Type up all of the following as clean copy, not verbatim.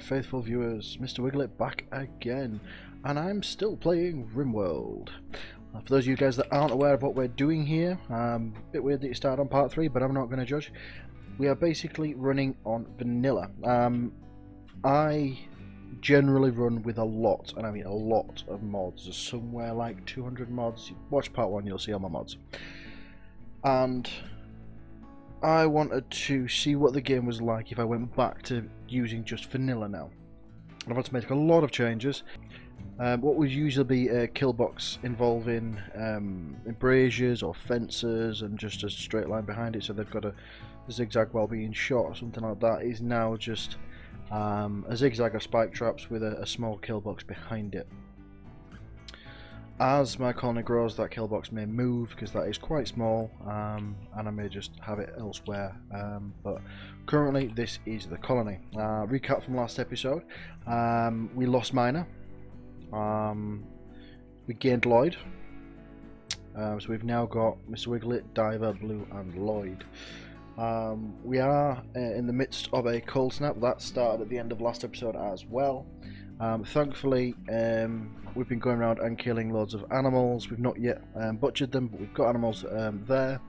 faithful viewers, Mr. Wiglet back again, and I'm still playing Rimworld. For those of you guys that aren't aware of what we're doing here, a bit weird that you started on part 3, but I'm not going to judge. We are basically running on vanilla. I generally run with a lot, and I mean a lot of mods. There's somewhere like 200 mods. Watch part 1, you'll see all my mods. And I wanted to see what the game was like if I went back to using just vanilla now. I've had to make a lot of changes. What would usually be a kill box involving embrasures or fences and just a straight line behind it, so they've got a zigzag while being shot or something like that, is now just a zigzag of spike traps with a small kill box behind it. As my colony grows, that kill box may move because that is quite small, and I may just have it elsewhere, but currently this is the colony. Recap from last episode, we lost Miner, we gained Lloyd, so we've now got Mr. Wiglet, Diver, Blue and Lloyd. We are in the midst of a cold snap that started at the end of last episode as well. Thankfully, we've been going around and killing loads of animals. We've not yet butchered them, but we've got animals there.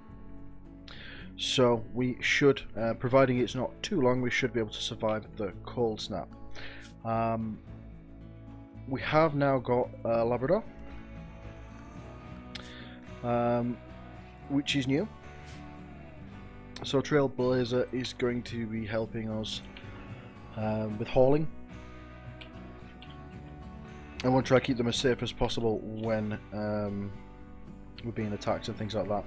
So we should, providing it's not too long, we should be able to survive the cold snap. We have now got a Labrador, which is new. So Trailblazer is going to be helping us with hauling. I want to try to keep them as safe as possible when we're being attacked and things like that.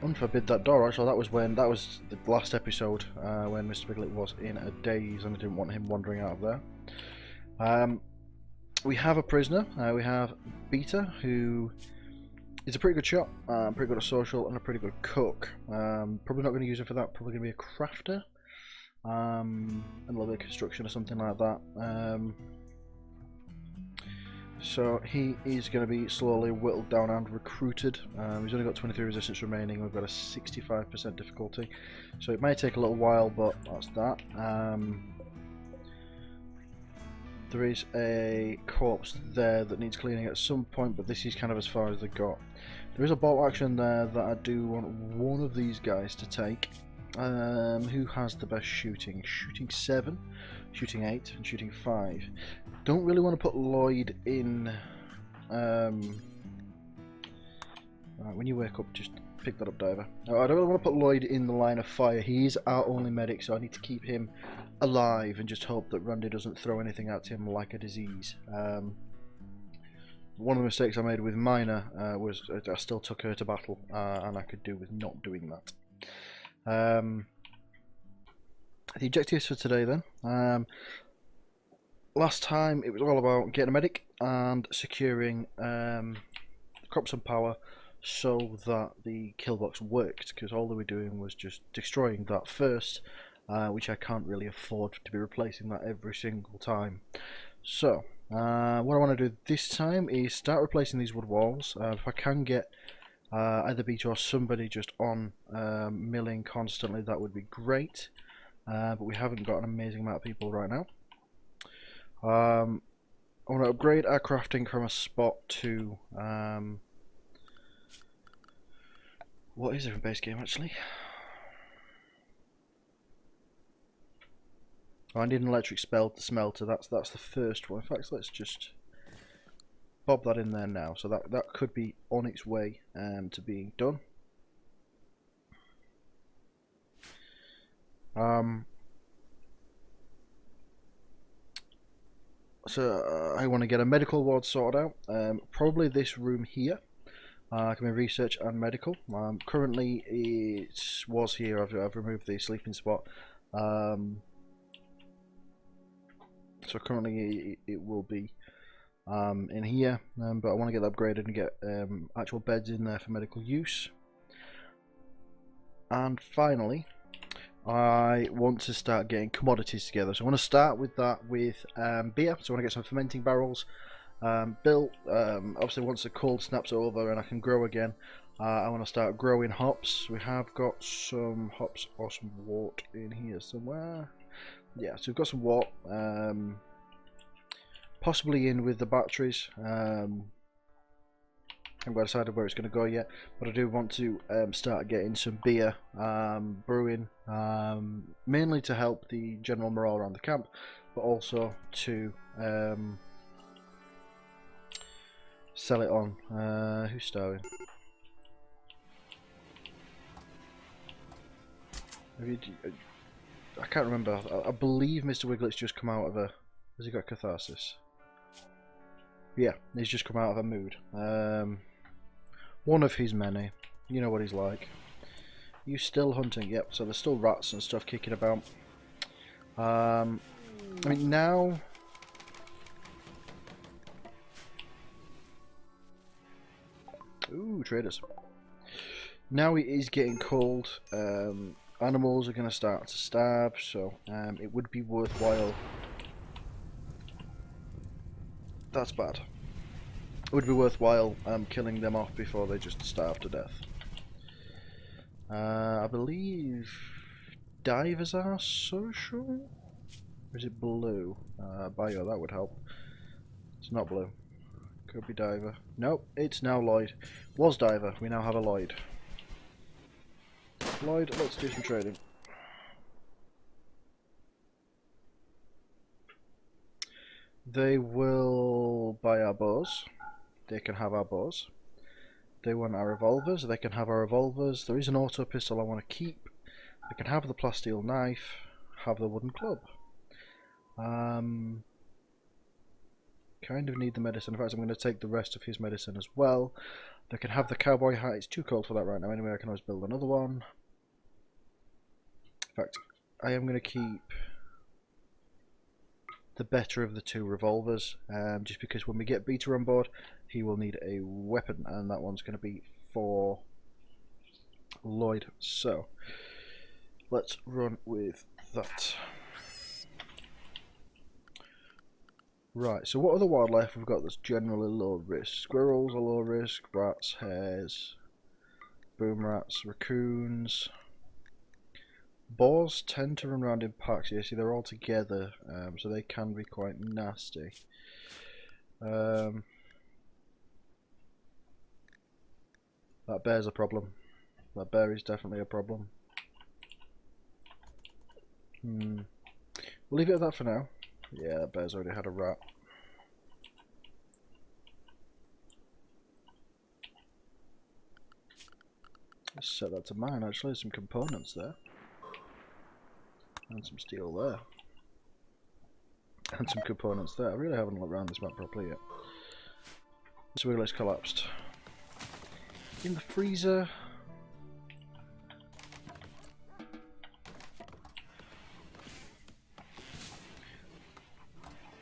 Unforbid that door. Actually, that was the last episode when Mr. Wiglet was in a daze, and I didn't want him wandering out of there. We have a prisoner. We have Beta, who is a pretty good shot, pretty good at social, and a pretty good cook. Probably not going to use him for that. Probably going to be a crafter. And a little bit of construction or something like that. So he is going to be slowly whittled down and recruited. He's only got 23 resistance remaining. We've got a 65% difficulty, so it may take a little while, but that's that. There is a corpse there that needs cleaning at some point, but this is kind of as far as they got. There is a bolt action there that I do want one of these guys to take. Who has the best shooting? Shooting 7, shooting 8, and shooting 5. Don't really want to put Lloyd in. When you wake up, just pick that up, Diver. I don't really want to put Lloyd in the line of fire. He is our only medic, so I need to keep him alive and just hope that Randy doesn't throw anything at him like a disease. One of the mistakes I made with Miner was I still took her to battle, and I could do with not doing that. The objectives for today then. Last time it was all about getting a medic and securing crops and power so that the kill box worked, because all they were doing was just destroying that first, which I can't really afford to be replacing that every single time. So what I want to do this time is start replacing these wood walls. If I can get either Beta or somebody just on milling constantly, that would be great, but we haven't got an amazing amount of people right now. I want to upgrade our crafting from a spot to what is it in base game actually? Oh, I need an electric smelter. That's the first one. In fact, let's just bob that in there now, so that could be on its way to being done. So I want to get a medical ward sorted out. Probably this room here. Can be research and medical. Currently it was here. I've removed the sleeping spot. So currently it will be in here, but I want to get that upgraded and get actual beds in there for medical use. And finally, I want to start getting commodities together. So I want to start with that with beer. So I want to get some fermenting barrels built. Obviously once the cold snaps over and I can grow again, I want to start growing hops. We have got some hops or some wort in here somewhere. Yeah, so we've got some wort. Possibly in with the batteries. I haven't decided where it's going to go yet, but I do want to start getting some beer brewing, mainly to help the general morale around the camp, but also to sell it on. Who's starving? I can't remember. I believe Mr. Wiglet's just come out of a... Has he got catharsis? Yeah, he's just come out of a mood. One of his many. You know what he's like. You still hunting? Yep, so there's still rats and stuff kicking about. I mean, now... Ooh, traders. Now it is getting cold. Animals are going to start to starve, so it would be worthwhile... That's bad. It would be worthwhile killing them off before they just starve to death. I believe divers are social? Or is it blue? Bio, that would help. It's not blue. Could be diver. Nope, it's now Lloyd. Was diver, we now have a Lloyd. Lloyd, let's do some trading. They will buy our bows. They can have our bows. They want our revolvers. They can have our revolvers. There is an auto pistol I want to keep. They can have the plasteel knife. Have the wooden club. Kind of need the medicine. In fact, I'm going to take the rest of his medicine as well. They can have the cowboy hat. It's too cold for that right now. Anyway, I can always build another one. In fact, I am going to keep the better of the two revolvers, just because when we get Beta on board, he will need a weapon, and that one's going to be for Lloyd. So let's run with that. Right, so what other wildlife we've got that's generally low risk? Squirrels are low risk, rats, hares, boom rats, raccoons. Boars tend to run around in packs. You see, they're all together, so they can be quite nasty. That bear's a problem. That bear is definitely a problem. We'll leave it at that for now. Yeah, that bear's already had a rat. Let's set that to mine, actually. Some components there. And some steel there. And some components there. I really haven't looked around this map properly yet. So Wiglet's collapsed. In the freezer.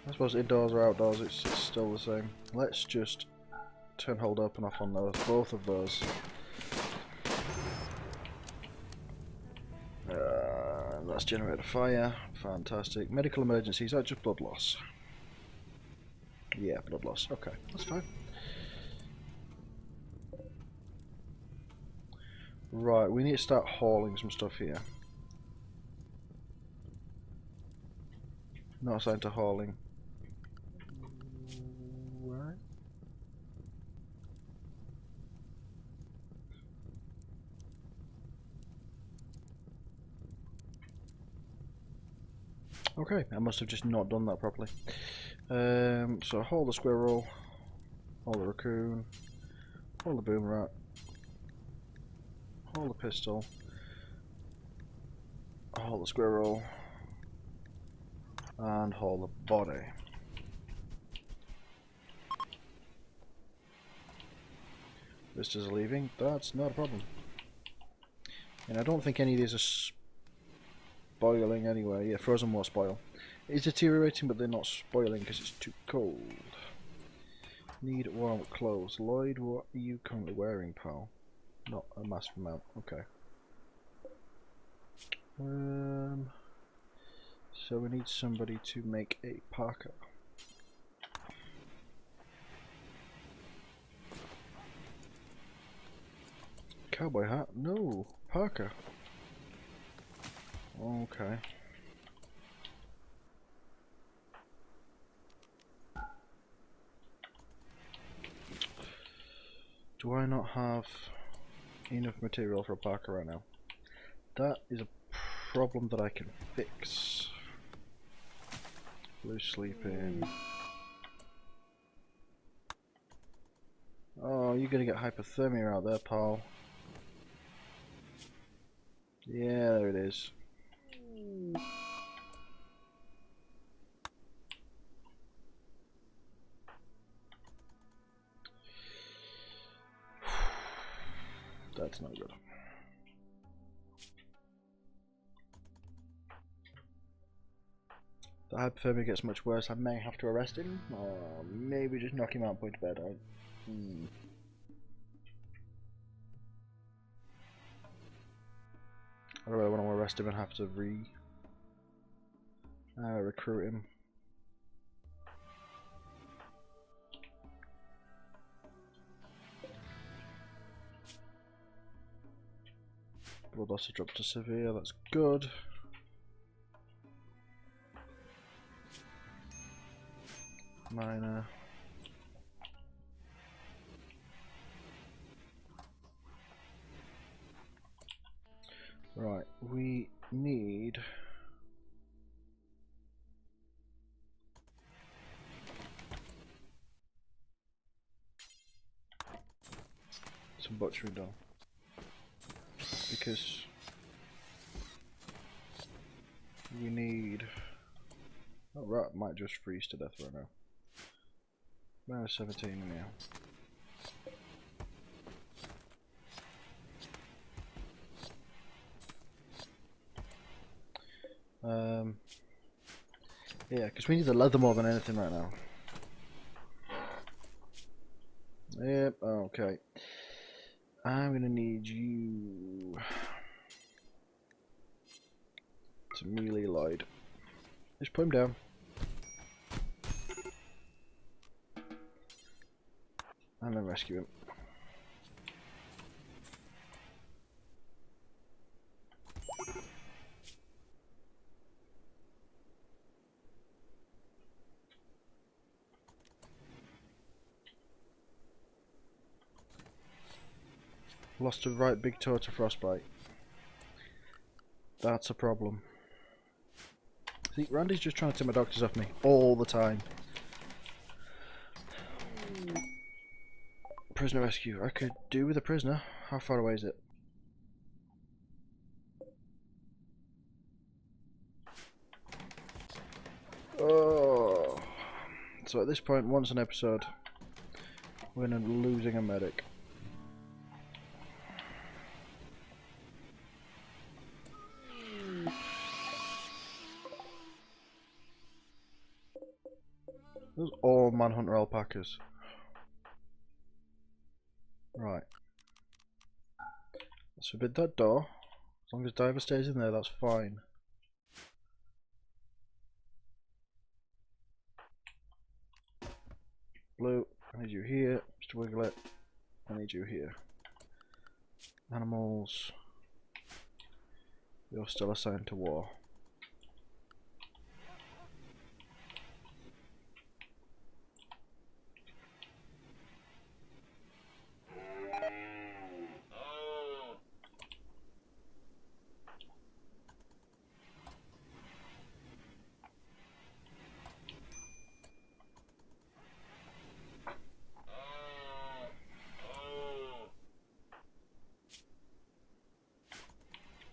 I suppose indoors or outdoors, it's still the same. Let's just turn hold open off on those, both of those. Let's generate a fire. Fantastic. Medical emergency. Is that just blood loss? Yeah, blood loss. Okay, that's fine. Right, we need to start hauling some stuff here. Not assigned to hauling. Right. Okay, I must have just not done that properly. So haul the squirrel, haul the raccoon, haul the boom rat, haul the pistol, haul the squirrel, and haul the body. Visitors are leaving. That's not a problem. And I don't think any of these are spoiling anyway. Yeah, frozen won't spoil. It's deteriorating, but they're not spoiling because it's too cold. Need warm clothes. Lloyd, what are you currently wearing, pal? Not a massive amount. Okay. So we need somebody to make a parka. Cowboy hat? No. Parker. Okay. Do I not have enough material for a parka right now? That is a problem that I can fix. Blue sleeping. Oh, you're gonna get hypothermia out there, pal. Yeah, there it is. That's not good. The hypothermia gets much worse. I may have to arrest him, or maybe just knock him out and put him to bed. I don't really want to arrest him and have to recruit him. Blood loss dropped to severe, that's good. Minor. Right, we need some butchery done. Because we need... Oh, rat might just freeze to death right now. Minus 17 in here. Yeah, because we need the leather more than anything right now. Yep, okay. I'm gonna need you to melee Lloyd. Just put him down. And then rescue him. Lost a right big toe to frostbite. That's a problem. See, Randy's just trying to take my doctors off me all the time. Prisoner rescue. I could do with a prisoner. How far away is it? Oh. So at this point, once an episode, we're gonna be losing a medic. Those are all Manhunter alpacas. Right. Let's forbid that door. As long as Diver stays in there, that's fine. Blue, I need you here. Mr. Wiglet, I need you here. Animals, you're still assigned to war.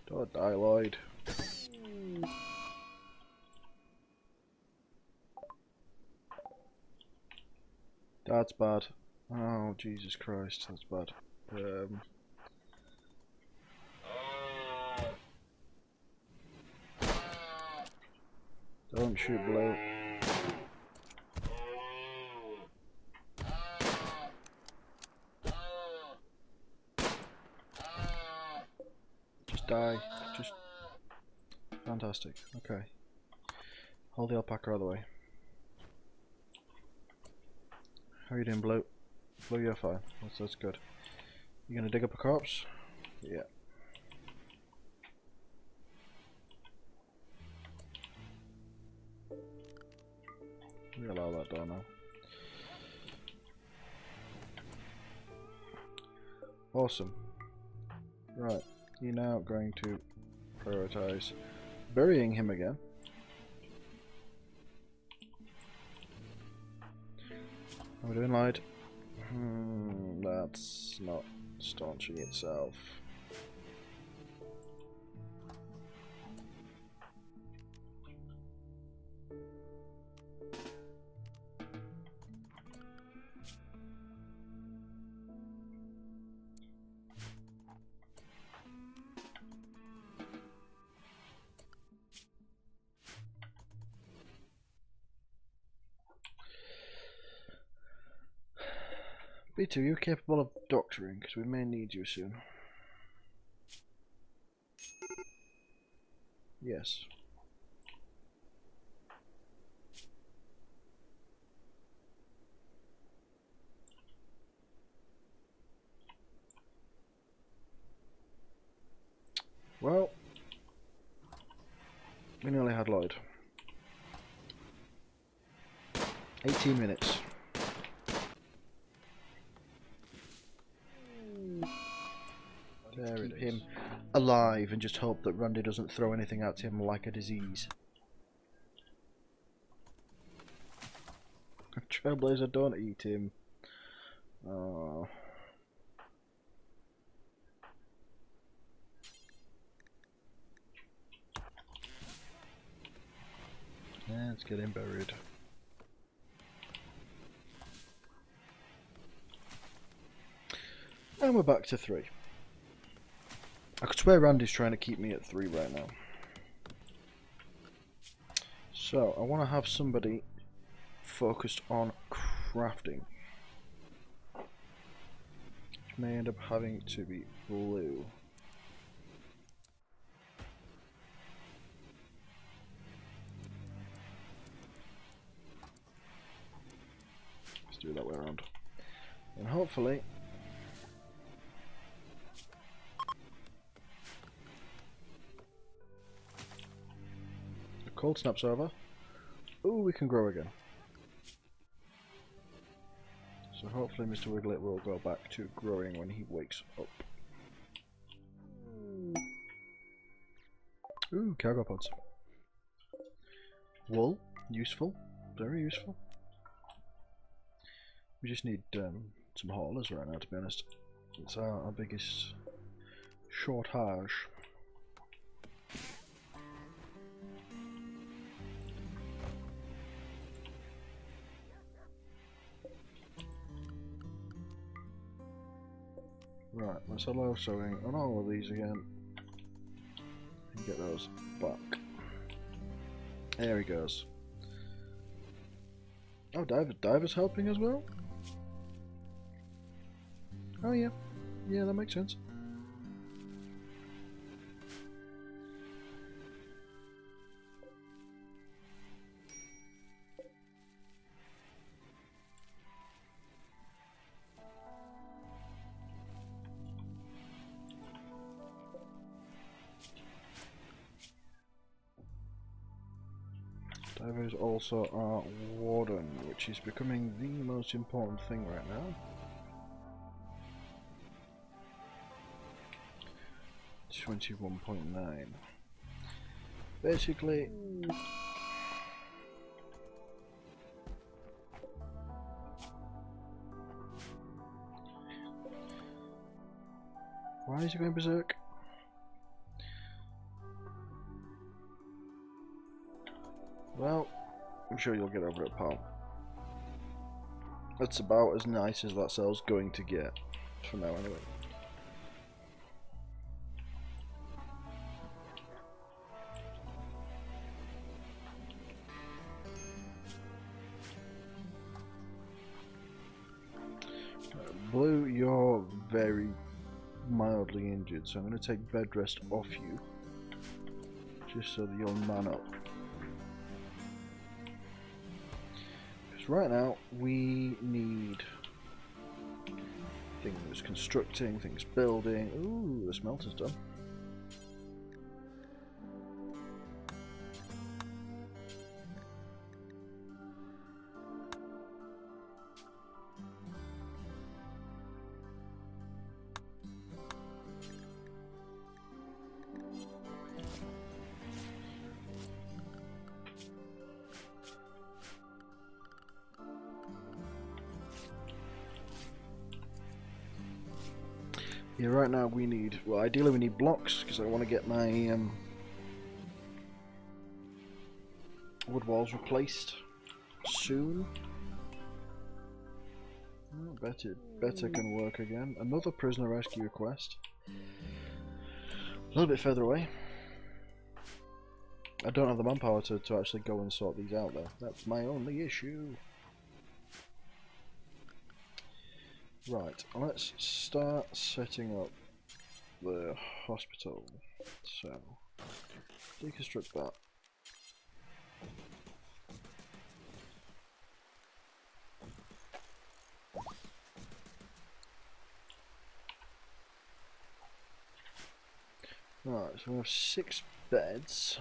Don't die, Lloyd. That's bad. Oh, Jesus Christ, that's bad. Don't shoot Blue. Just die. Just... Fantastic. Okay. Hold the alpaca out of the way. How are you doing, Blue? Blue, you're fine. That's good. You gonna dig up a corpse? Yeah. We allow that door now. Awesome. Right, you're now going to prioritize burying him again. Are we doing light? That's not staunching itself. B2, you're capable of doctoring, because we may need you soon. Yes. Well, we nearly had Lloyd. 18 minutes. There it is. Him alive and just hope that Randy doesn't throw anything at him like a disease. Trailblazer, don't eat him. Oh. Yeah, let's get him buried. And we're back to 3. I could swear Randy's trying to keep me at 3 right now. So, I want to have somebody focused on crafting. Which may end up having to be Blue. Let's do it that way around. And hopefully the cold snap's over. Ooh, we can grow again. So hopefully Mr. Wiglet will go back to growing when he wakes up. Ooh, cargo pods. Wool, useful, very useful. We just need some haulers right now, to be honest. It's our biggest shortage. Right, let's allow sewing on all of these again. And get those back. There he goes. Oh, Diver's helping as well? Oh yeah. Yeah, that makes sense. Diver is also our warden, which is becoming the most important thing right now. 21.9. Basically, why is he going berserk? Well, I'm sure you'll get over it, pal. That's about as nice as that cell's going to get, for now anyway. Blue, you're very mildly injured, so I'm going to take bed rest off you, just so that you'll man up. Because right now, we need Things constructing, things building. Ooh, the smelter's done. Yeah, right now we need, well, ideally we need blocks, because I want to get my wood walls replaced soon. Oh, better can work again. Another prisoner rescue request. A little bit further away. I don't have the manpower to actually go and sort these out though. That's my only issue. Right, let's start setting up the hospital. So, deconstruct that. Right, so we have 6 beds.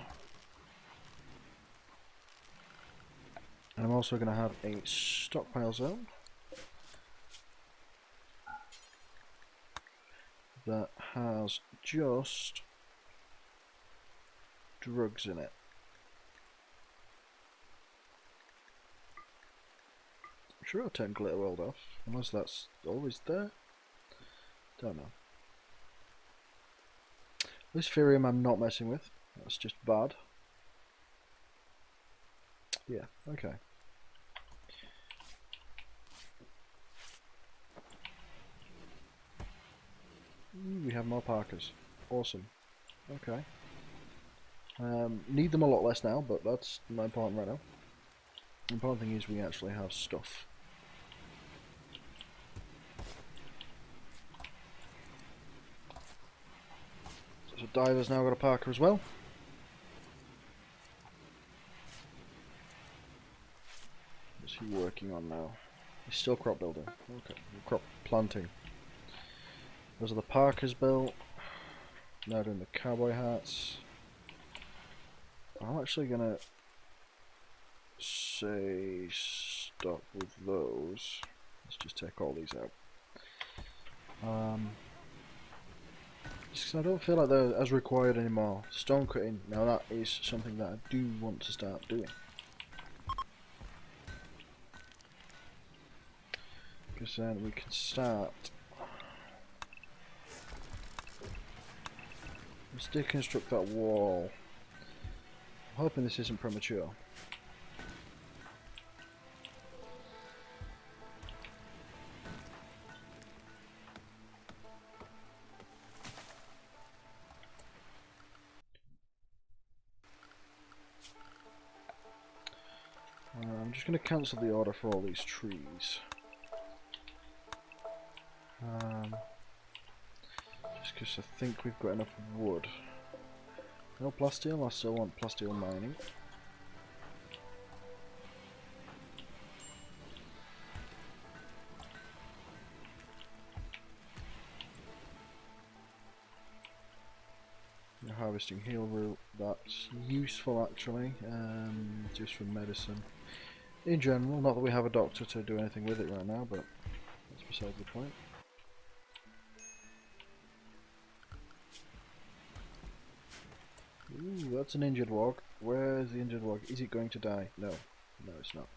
And I'm also going to have a stockpile zone that has just drugs in it. I'm sure I'll turn glitter world off, unless that's always there. Don't know. This Firium I'm not messing with, that's just bad. Yeah, okay. We have more Parkers. Awesome. Okay. Need them a lot less now, but that's not important right now. The important thing is we actually have stuff. So Diver's now got a Parker as well. What's he working on now? He's still crop building. Okay, crop planting. Those are the Parkers built. Now doing the cowboy hats. I'm actually gonna say stop with those. Let's just take all these out. Just 'cause I don't feel like they're as required anymore. Stone cutting, now that is something that I do want to start doing. Because then we can start. Let's deconstruct that wall. I'm hoping this isn't premature. I'm just going to cancel the order for all these trees. Just because I think we've got enough wood. No plasteel, I still want plasteel mining. Harvesting heal root, that's useful actually, just for medicine. In general, not that we have a doctor to do anything with it right now, but that's beside the point. Ooh, that's an injured wog. Where's the injured wog? Is it going to die? No. No, it's not.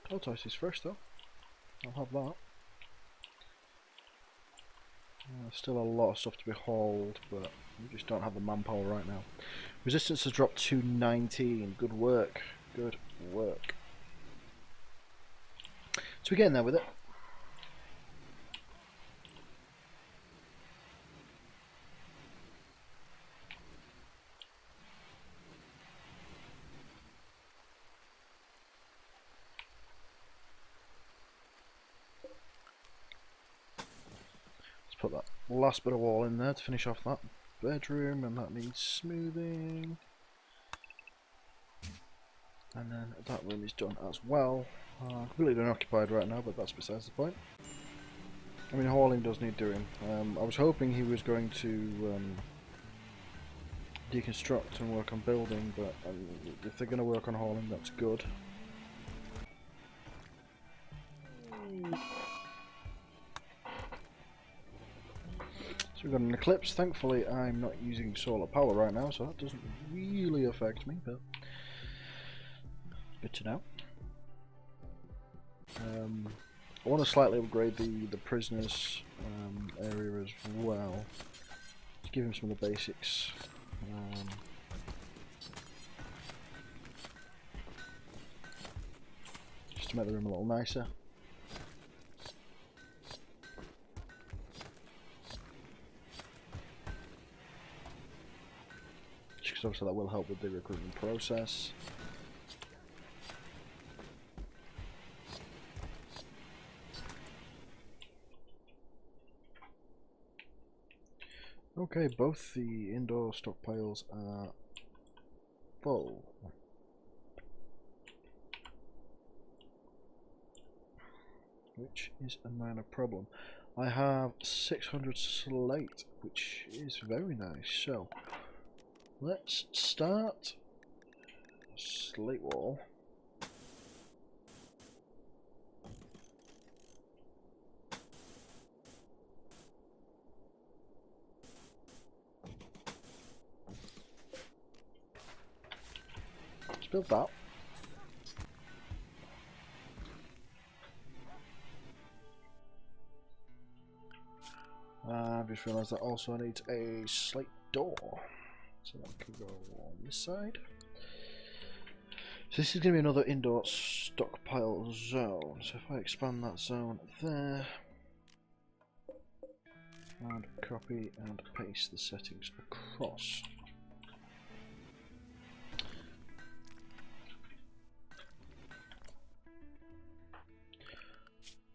Tortoise is fresh though. I'll have that. Still a lot of stuff to be hauled, but we just don't have the manpower right now. Resistance has dropped to 19. Good work. Good work. So we're getting there with it. Put that last bit of wall in there to finish off that bedroom, and that needs smoothing. And then that room is done as well. Completely unoccupied right now, but that's besides the point. I mean, hauling does need doing. I was hoping he was going to deconstruct and work on building, but if they're going to work on hauling, that's good. So we've got an eclipse. Thankfully, I'm not using solar power right now, so that doesn't really affect me, but good to know. I want to slightly upgrade the prisoners area as well, to give him some of the basics. Just to make the room a little nicer. Just because obviously that will help with the recruitment process. Okay, both the indoor stockpiles are full. Which is a minor problem. I have 600 slate, which is very nice. So, let's start slate wall. Let's build that. I've just realised that also needs a slate door. So that could go on this side. So this is going to be another indoor stockpile zone. So if I expand that zone there, and copy and paste the settings across.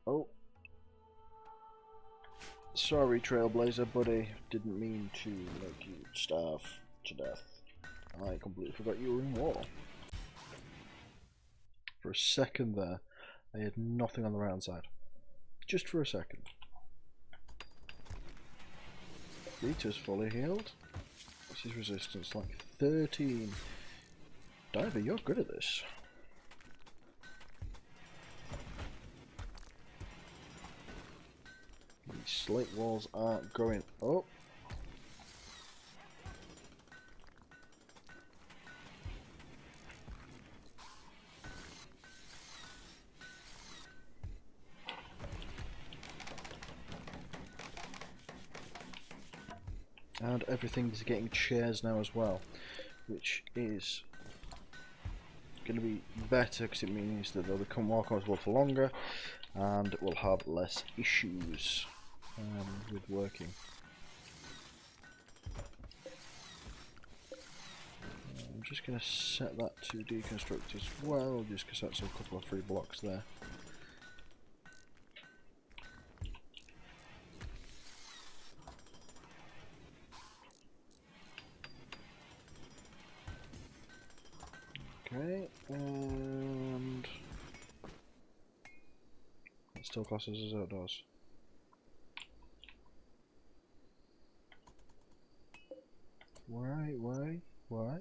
Oh. Sorry, Trailblazer buddy, didn't mean to make you starve to death. I completely forgot you were in war. For a second there, I had nothing on the right side. Just for a second. Rita's fully healed. This is resistance like 13. Diver, you're good at this. These slate walls aren't going up. And everything's getting chairs now as well, which is going to be better because it means that they'll become more comfortable for longer and we'll have less issues with working. I'm just going to set that to deconstruct as well, just because that's a couple of free blocks there. Okay, and it still classes as outdoors. Why?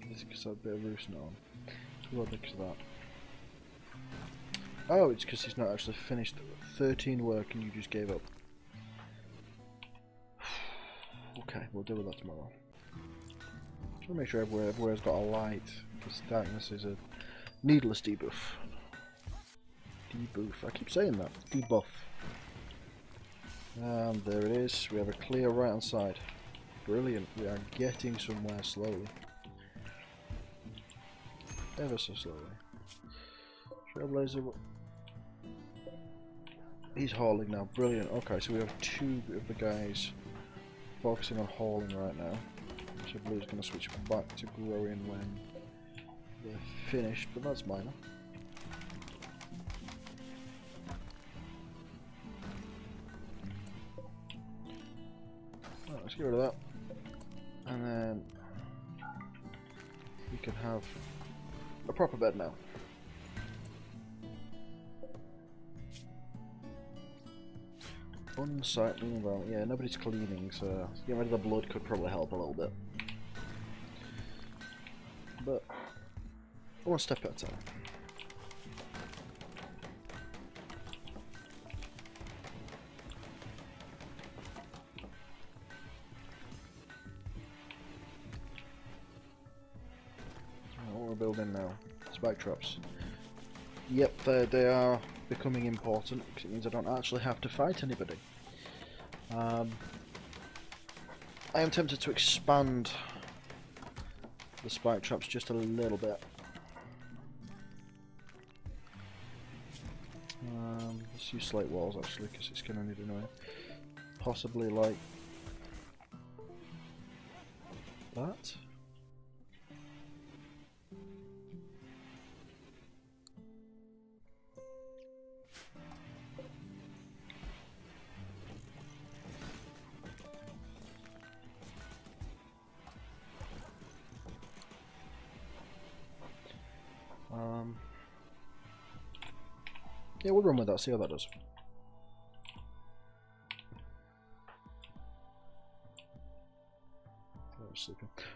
This is because I have a bit of roof now on. So what because of that? Oh, it's because he's not actually finished 13 work and you just gave up. Okay, we'll deal with that tomorrow. Just want to make sure everywhere's got a light, because darkness is a needless debuff. I keep saying that. Debuff. And there it is. We have a clear right hand side. Brilliant. We are getting somewhere slowly. Ever so slowly. Trailblazer. He's hauling now. Brilliant. Okay, so we have two of the guys focusing on hauling right now. So Blue's going to switch back to growing when they're finished, but that's minor. let's get rid of that. And then we can have a proper bed now. Unsightly environment. Yeah, nobody's cleaning, so getting rid of the blood could probably help a little bit. But one step at a time. What we're building now? Spike traps. Yep, they are becoming important because it means I don't actually have to fight anybody. I am tempted to expand the spike traps just a little bit. Let's use slate walls actually because it's going to need annoying. Possibly like that. Yeah, we'll run with that, see how that does.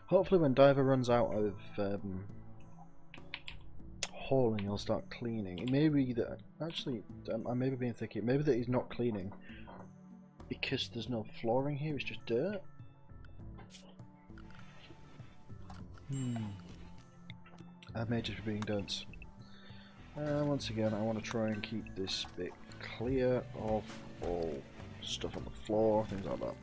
Hopefully when Diver runs out of hauling, he'll start cleaning. It may be that, actually, I may be being thicky, maybe that he's not cleaning because there's no flooring here, it's just dirt. I may just be being dense. Once again, I want to try and keep this bit clear of all stuff on the floor, things like that.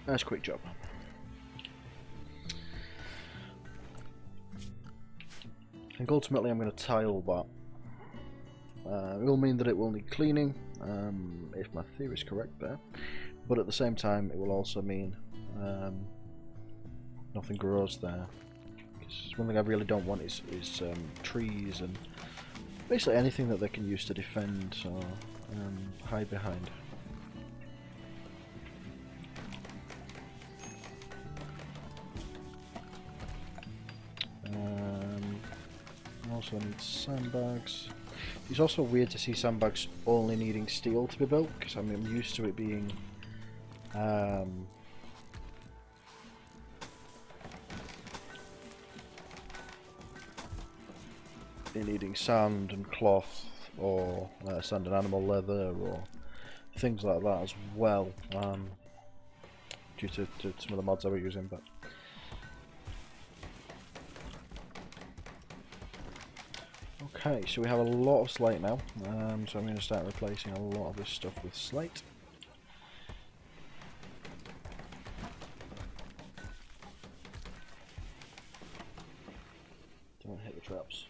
Nice quick job. I think ultimately I'm going to tile that. It will mean that it will need cleaning, if my theory is correct there. But at the same time, it will also mean nothing grows there. Because one thing I really don't want is trees and basically anything that they can use to defend or hide behind. Also need sandbags. It's also weird to see sandbags only needing steel to be built, because I'm used to it being needing sand and cloth, or sand and animal leather, or things like that as well, due to some of the mods I was using. But okay, so we have a lot of slate now, so I'm going to start replacing a lot of this stuff with slate. Don't hit the traps.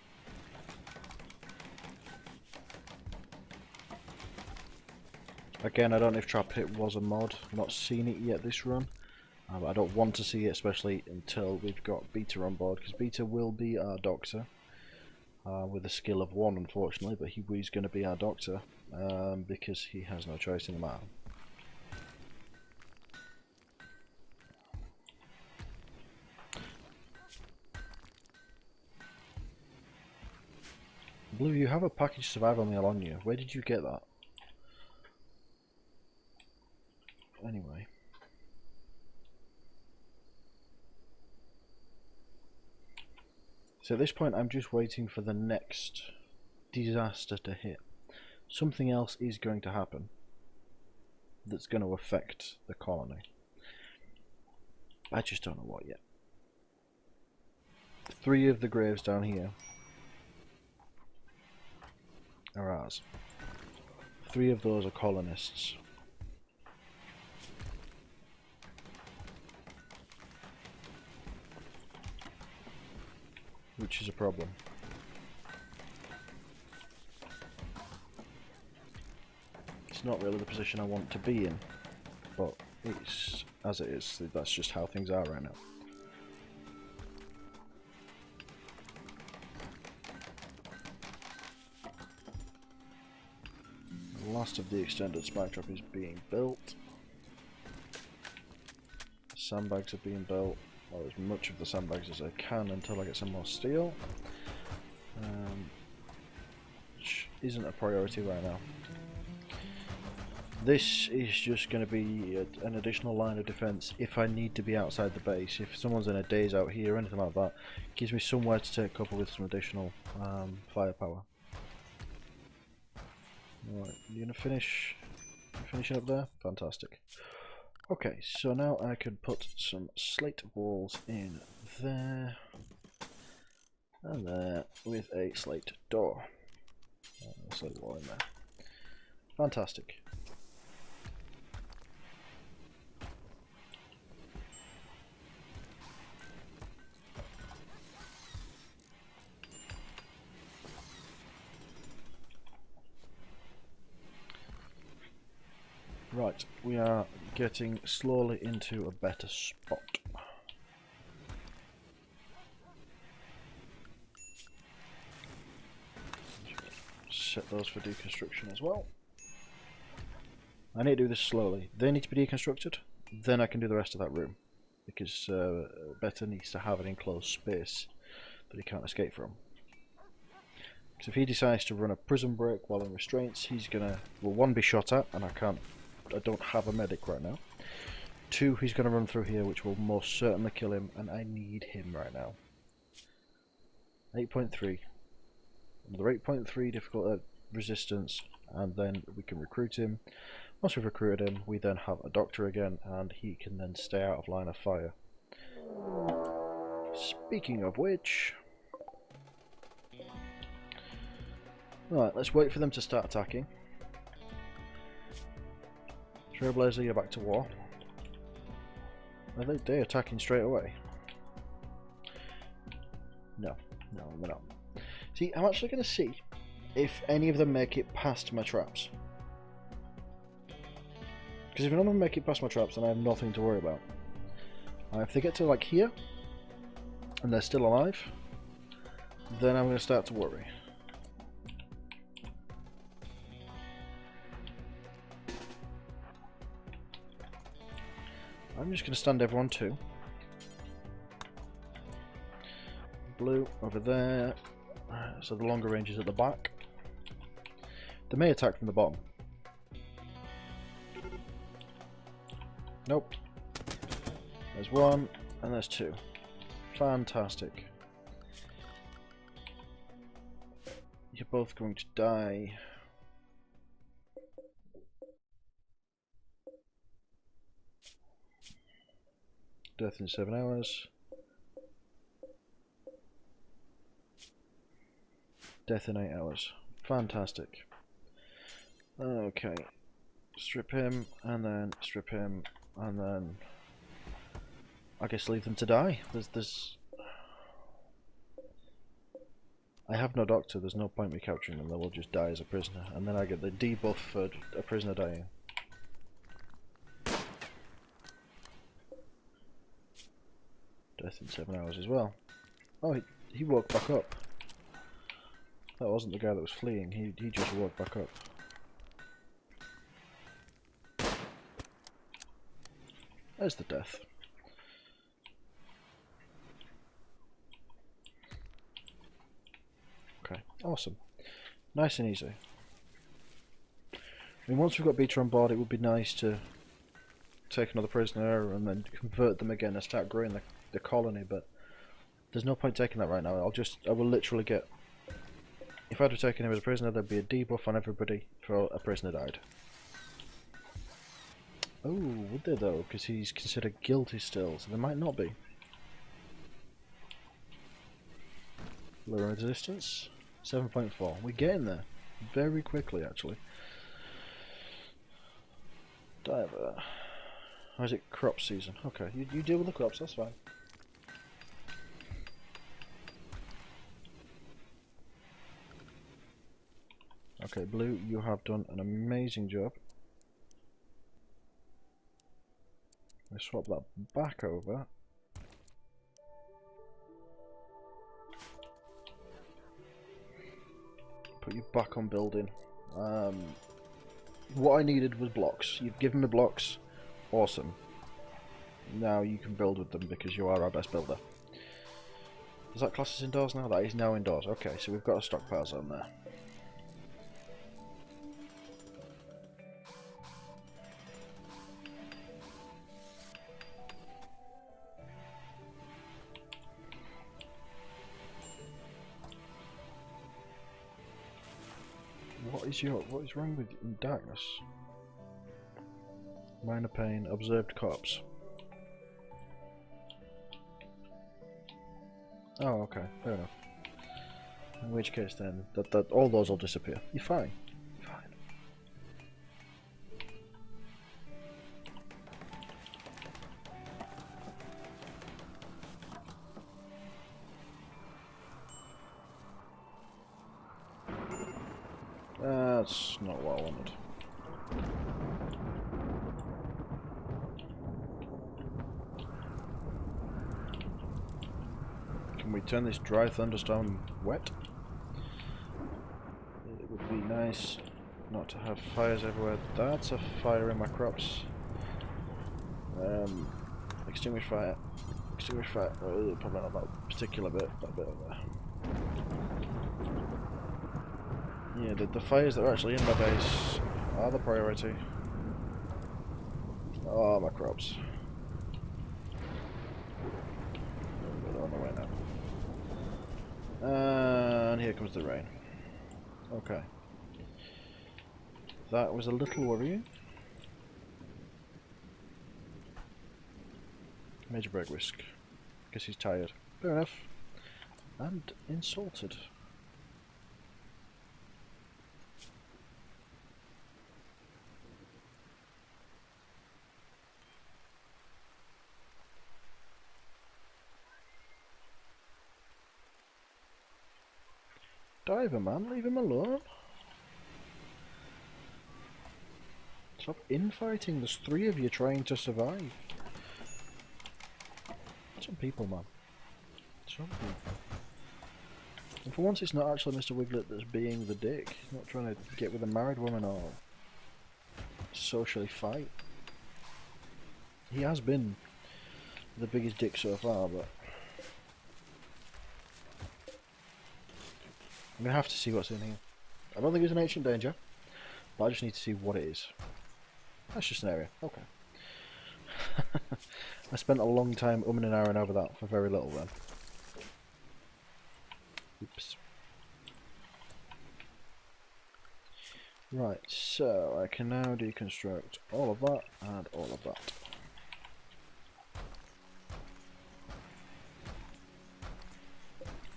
Again, I don't know if Trap Hit was a mod. I've not seen it yet this run. But I don't want to see it, especially until we've got Beta on board, because Beta will be our doctor. With a skill of 1, unfortunately, but he's going to be our doctor, because he has no choice in the matter. Blue, you have a package survival meal on you. Where did you get that? Anyway. So at this point I'm just waiting for the next disaster to hit. Something else is going to happen that's going to affect the colony. I just don't know what yet. 3 of the graves down here are ours. 3 of those are colonists. Which is a problem. It's not really the position I want to be in, but it's as it is. That's just how things are right now. Last of the extended spike trap is being built. Sandbags are being built, or as much of the sandbags as I can until I get some more steel. Which isn't a priority right now. This is just going to be an additional line of defense if I need to be outside the base. If someone's in a daze out here or anything like that, it gives me somewhere to take cover with some additional firepower. Right, you gonna finish? Finishing up there? Fantastic. Okay, so now I can put some slate walls in there and there with a slate door. Slate wall in there. Fantastic. Right, we are getting slowly into a better spot. Set those for deconstruction as well. I need to do this slowly. They need to be deconstructed, then I can do the rest of that room. Because Better needs to have an enclosed space that he can't escape from. Because if he decides to run a prison break while in restraints, he's gonna, well, one, be shot at, and I don't have a medic right now. Two, he's gonna run through here, which will most certainly kill him, and I need him right now. 8.3. Another 8.3 difficult resistance, and then we can recruit him. Once we've recruited him, we then have a doctor again, and he can then stay out of line of fire. Speaking of which, right, let's wait for them to start attacking. Trailblazer, you're back to war. Are they attacking straight away? No, they're not. See, I'm actually going to see if any of them make it past my traps. Because if none of them make it past my traps, then I have nothing to worry about. If they get to like here, and they're still alive, then I'm going to start to worry. I'm just going to stand everyone too. Blue over there, so the longer range is at the back. They may attack from the bottom. Nope. There's one, and there's two. Fantastic. You're both going to die. Death in 7 hours. Death in 8 hours. Fantastic. Okay. Strip him, and then strip him, and then I guess leave them to die. There's I have no doctor, there's no point me capturing them, they will just die as a prisoner, and then I get the debuff for a prisoner dying. Death in 7 hours as well. Oh, he woke back up. That wasn't the guy that was fleeing, he just woke back up. There's the death. Okay, awesome. Nice and easy. I mean, once we've got Beta on board, it would be nice to take another prisoner and then convert them again and start growing the colony, but there's no point taking that right now. I will literally get, if I'd have taken him as a prisoner, there'd be a debuff on everybody for a prisoner died. Oh, would they though? Because he's considered guilty still, so there might not be. Lower resistance, 7.4. We're getting there very quickly, actually. Diver. Or is it crop season? Okay, you deal with the crops, that's fine. Okay, Blue, you have done an amazing job. I swap that back over. Put you back on building. What I needed was blocks. You've given me blocks. Awesome. Now you can build with them because you are our best builder. Is that class as indoors now? That is now indoors. Okay, so we've got a stockpile zone there. What is wrong with darkness? Minor pain, observed corpse. Oh, okay, fair enough. In which case then, that all those will disappear. You're fine. You're fine. That's not what I wanted. Can we turn this dry thunderstorm wet? It would be nice not to have fires everywhere. That's a fire in my crops. Extinguish fire. Extinguish fire. Probably not that particular bit, that bit over there. Yeah, the fires that are actually in my base are the priority. Oh, my crops. They're on the way now. And here comes the rain. Okay. That was a little worrying. Major break risk. Guess he's tired. Fair enough. And insulted. Diver man, leave him alone. Stop infighting, there's 3 of you trying to survive. Some people, man. Some people. And for once it's not actually Mr. Wiglet that's being the dick. He's not trying to get with a married woman or socially fight. He has been the biggest dick so far, but I'm going to have to see what's in here. I don't think it's an ancient danger, but I just need to see what it is. That's just an area. Okay. I spent a long time umming and ahhing over that for very little then. Oops. Right, so I can now deconstruct all of that and all of that.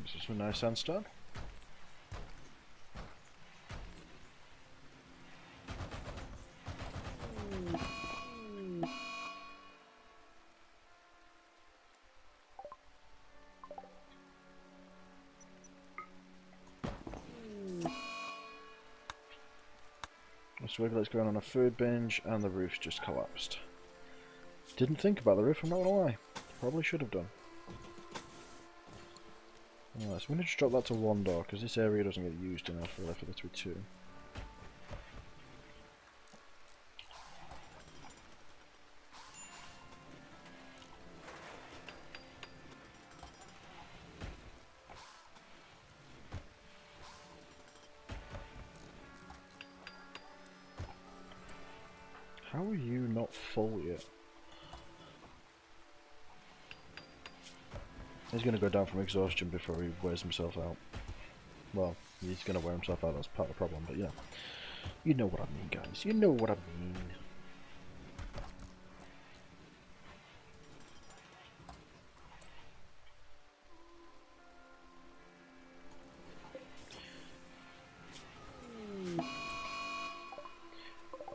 This is some nice sandstone. Mr. Wiglet's going on a food binge and the roof's just collapsed. Didn't think about the roof, I'm not gonna lie. Probably should have done. Alright, so I'm gonna just drop that to 1 door because this area doesn't get used enough really for there to be 2. How are you not full yet? He's going to go down from exhaustion before he wears himself out. Well, he's going to wear himself out, that's part of the problem, but yeah. You know what I mean, guys. You know what I mean.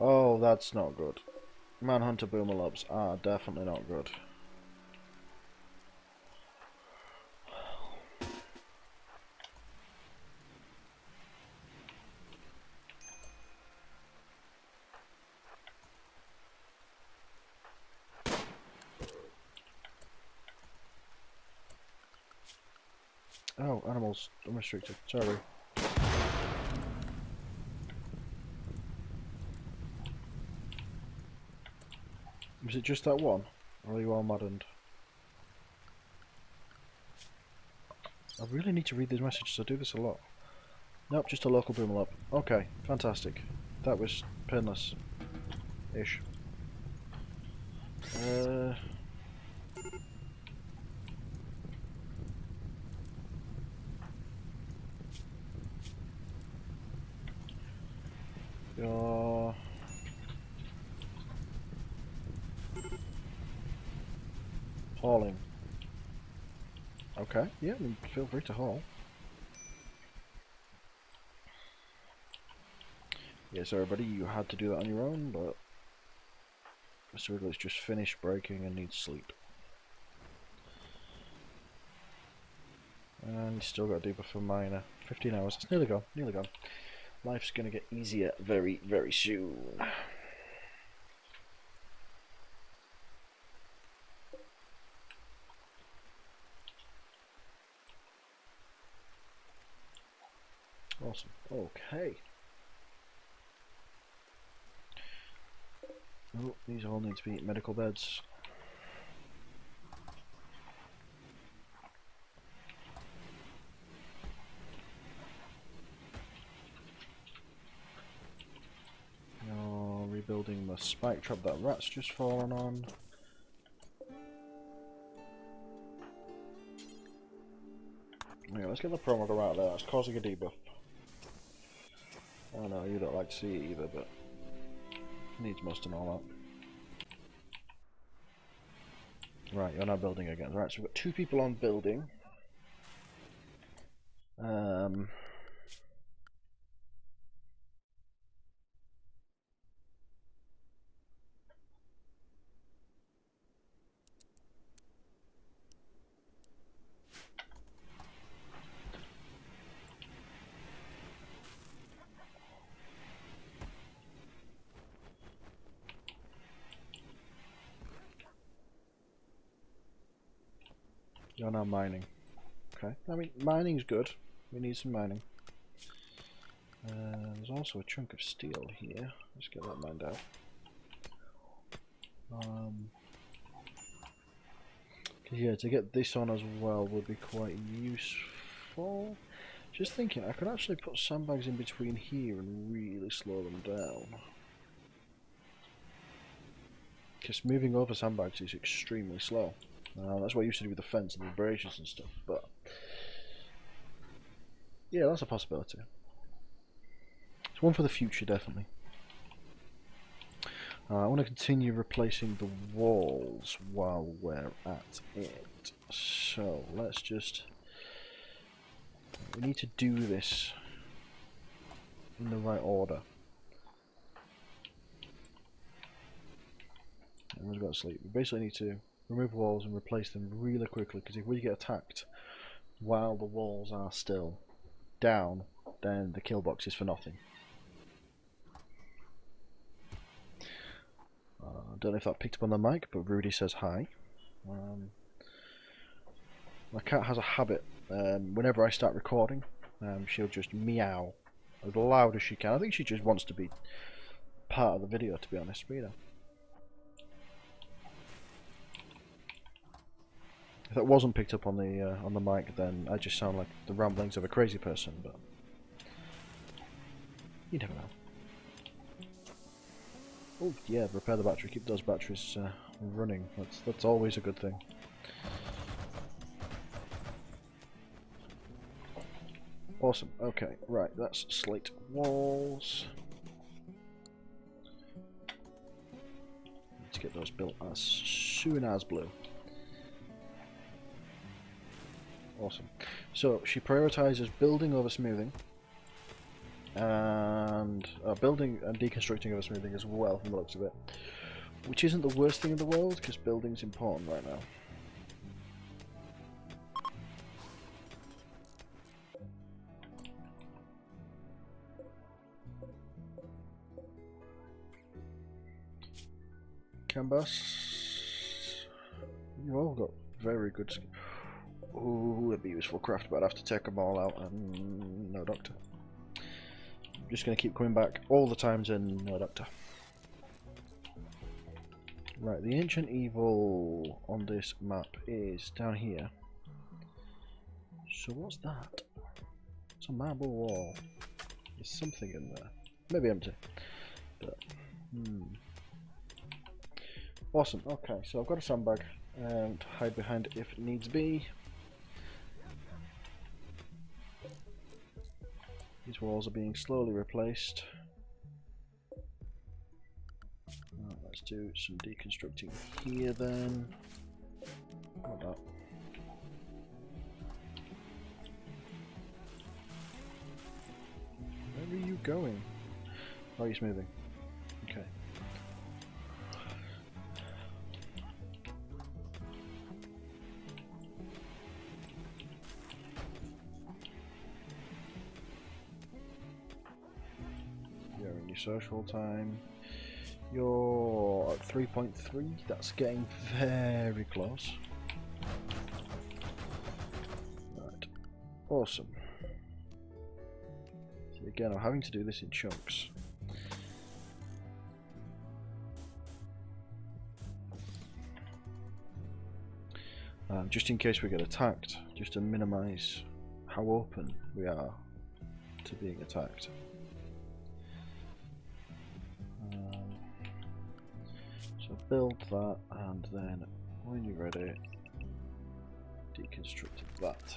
Oh, that's not good. Manhunter boomerlobs are definitely not good. Oh, animals unrestricted. Sorry. Was it just that one? Or are you all maddened? I really need to read these messages, I do this a lot. Nope, just a local boomer up. Okay, fantastic. That was painless-ish. You're... hauling. Okay, yeah, feel free to haul. Yes, everybody, you had to do that on your own, but Mr. Wrigley's just finished breaking and needs sleep. And he's still got a debuff for minor. 15 hours. It's nearly gone. Nearly gone. Life's gonna get easier very, very soon. Awesome. Okay. Oh, these all need to be medical beds. Oh, rebuilding the spike trap that rat's just fallen on. Yeah, let's get the promoter out there. That's causing a debuff. I know you don't like to see it either, but needs must and all that. Right, you're now building again. Right, so we've got 2 people on building. You're now mining. Okay, I mean, mining's good. We need some mining. There's also a chunk of steel here. Let's get that mined out. Yeah, to get this on as well would be quite useful. Just thinking, I could actually put sandbags in between here and really slow them down. Because moving over sandbags is extremely slow. That's what I used to do with the fence and the abrasions and stuff, but yeah, that's a possibility. It's one for the future, definitely. I want to continue replacing the walls while we're at it. So let's just... we need to do this in the right order. Everyone's got to sleep. We basically need to remove walls and replace them really quickly, because if we get attacked while the walls are still down, then the kill box is for nothing. I don't know if that picked up on the mic, but Rudy says hi. My cat has a habit, whenever I start recording, she'll just meow as loud as she can. I think she just wants to be part of the video, to be honest, but you know. If that wasn't picked up on the mic, then I just sound like the ramblings of a crazy person, but you never know. Oh yeah, repair the battery, keep those batteries running. That's always a good thing. Awesome. Okay, right, that's slate walls. Need to get those built as soon as blue. Awesome. So she prioritizes building over smoothing, and building and deconstructing over smoothing as well, from the looks of it, which isn't the worst thing in the world, because building's important right now. Canvas. You've all got very good skin. Ooh, it'd be useful craft, but I'd have to take them all out, and no doctor. I'm just going to keep coming back all the times and no doctor. Right, the ancient evil on this map is down here. So what's that? It's a marble wall. There's something in there. Maybe empty. But, Awesome. Okay, so I've got a sandbag to hide behind if it needs be. These walls are being slowly replaced. Right, let's do some deconstructing here then. Like that. Where are you going? Oh, he's moving. Okay. You're in your social time. You're at 3.3. That's getting very close. Right. Awesome. So again, I'm having to do this in chunks. Just in case we get attacked, just to minimise how open we are to being attacked. So build that, and then when you're ready, deconstruct that.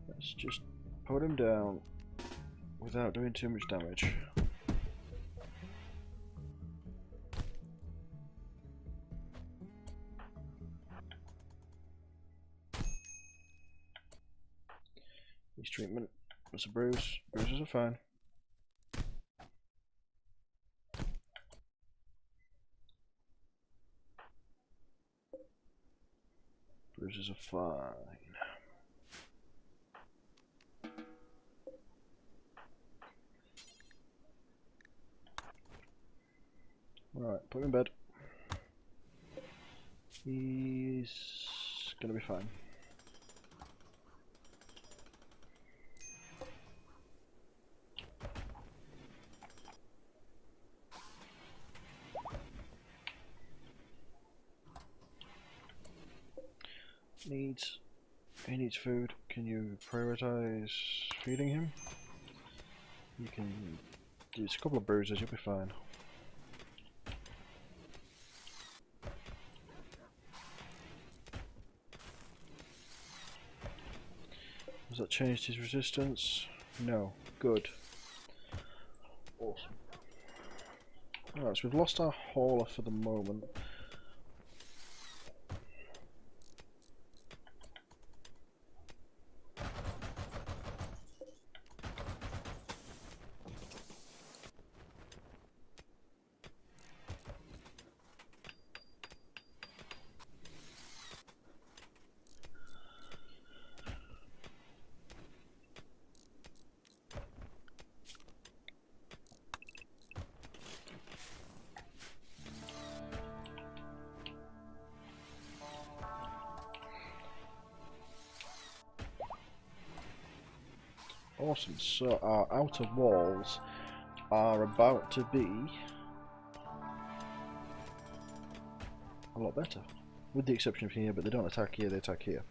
Let's just put him down without doing too much damage. His treatment was a bruise. Bruises are fine. Bruises are fine. Alright, put him in bed. He's gonna be fine. He needs food. Can you prioritize feeding him? You can use a couple of bruises, you'll be fine. Has that changed his resistance? No. Good. Awesome. Alright, so we've lost our hauler for the moment. Awesome, so our outer walls are about to be a lot better. With the exception of here, but they don't attack here, they attack here.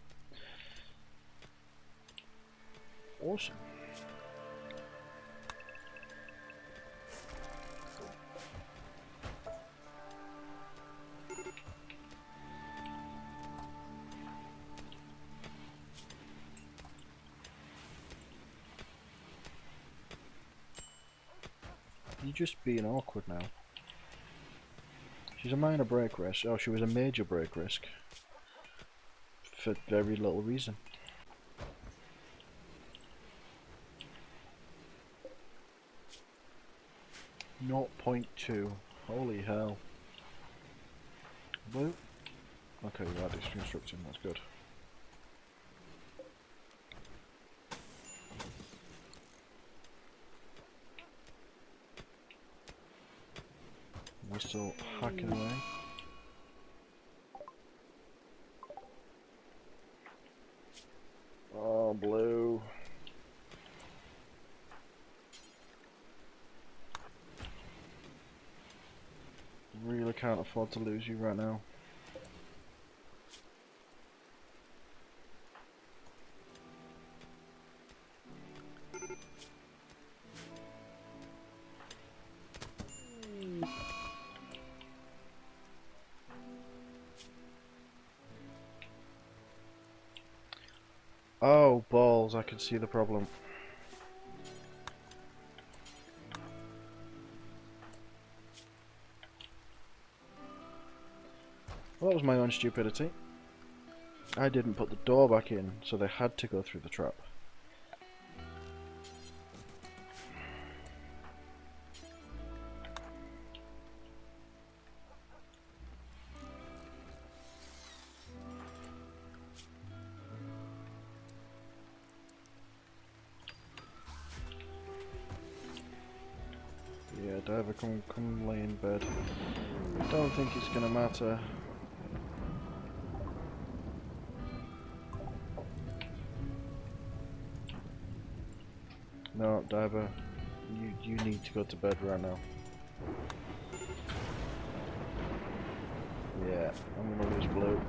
Awesome. You're just being awkward now. She's a minor break risk. Oh, she was a major break risk. For very little reason. .2. Holy hell. Blue? Okay, you are deconstructing, that's good. Still hacking away. Oh, blue. Really can't afford to lose you right now. Oh, balls, I can see the problem. Well, that was my own stupidity. I didn't put the door back in, so they had to go through the trap. Yeah, Diver, come lay in bed. Don't think it's gonna matter. No, Diver, you need to go to bed right now. Yeah, I'm gonna lose blue.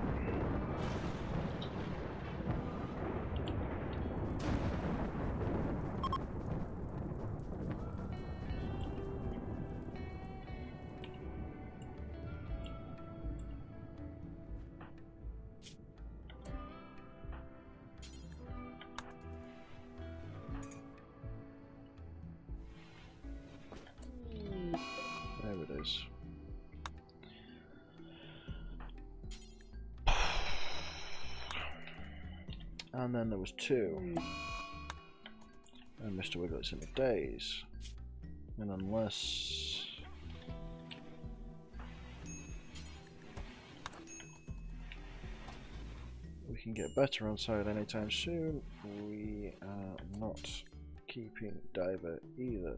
There it is. And then there was 2. And Mr. Wiglet's in the days. And unless... we can get better on side anytime soon, we are not keeping Diver either.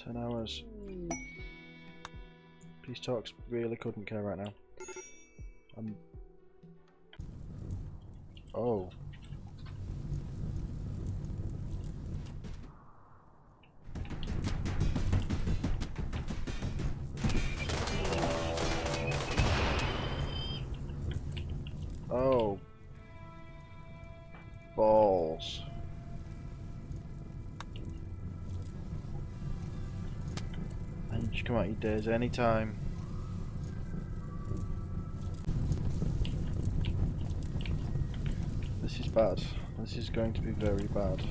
$10. Peace talks really couldn't care right now. Oh. Oh. Balls. I need you to come out your days anytime. This is bad. This is going to be very bad.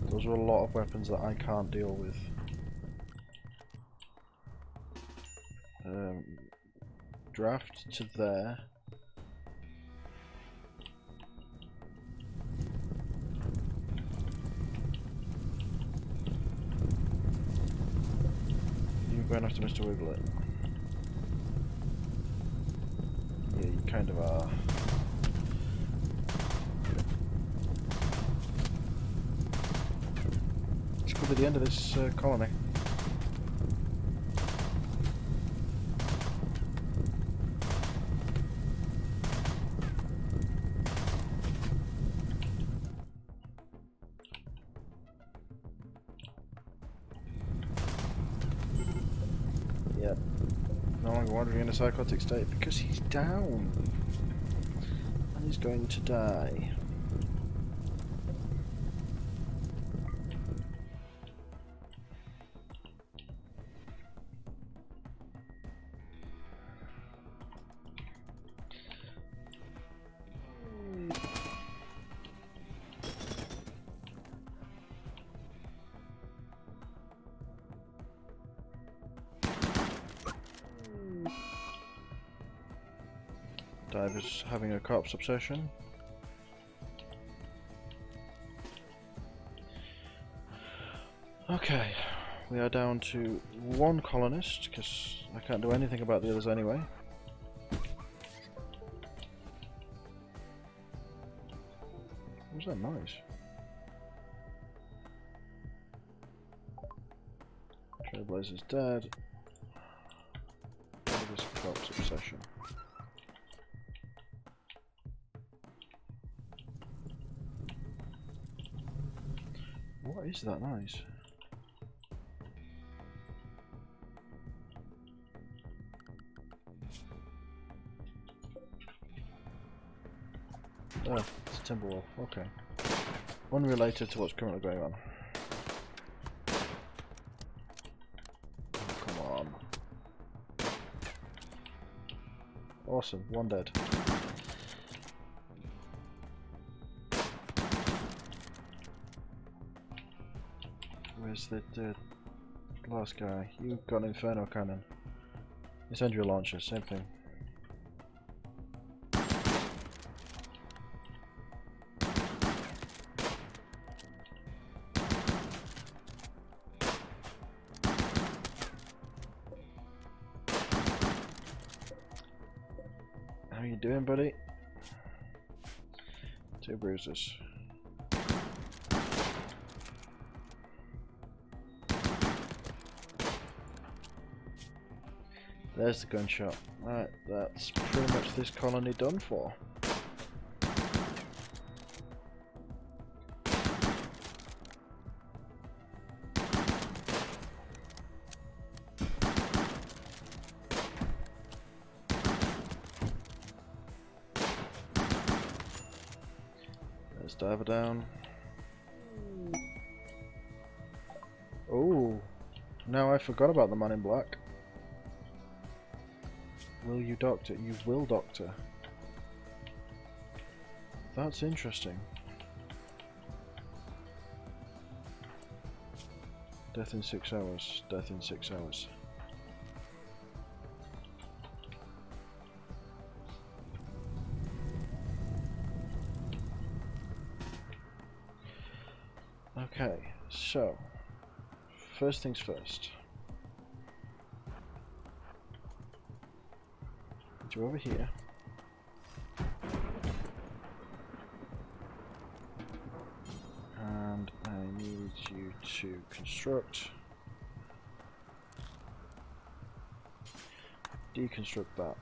Those are a lot of weapons that I can't deal with. Draft to there. You're going after Mr. Wiglet. Yeah, you kind of are. This could be the end of this colony. Yep. No longer wandering in a psychotic state because he's down. And he's going to die. Diver's having a corpse obsession. Okay, we are down to one colonist, because I can't do anything about the others anyway. What was that noise? Trailblazer's dead. This corpse obsession. What is that noise? Oh, it's a timber wolf, okay. Unrelated to what's currently going on. Oh, come on. Awesome, one dead. Where's the last guy? You got an Inferno Cannon. Incendiary Launcher, same thing. How you doing, buddy? 2 bruises. There's the gunshot. Right, that's pretty much this colony done for. Let's dive down. Oh, now I forgot about the man in black. Will you doctor? You will doctor. That's interesting. Death in 6 hours. Death in 6 hours. Okay, so first things first. You over here. And I need you to construct, deconstruct that.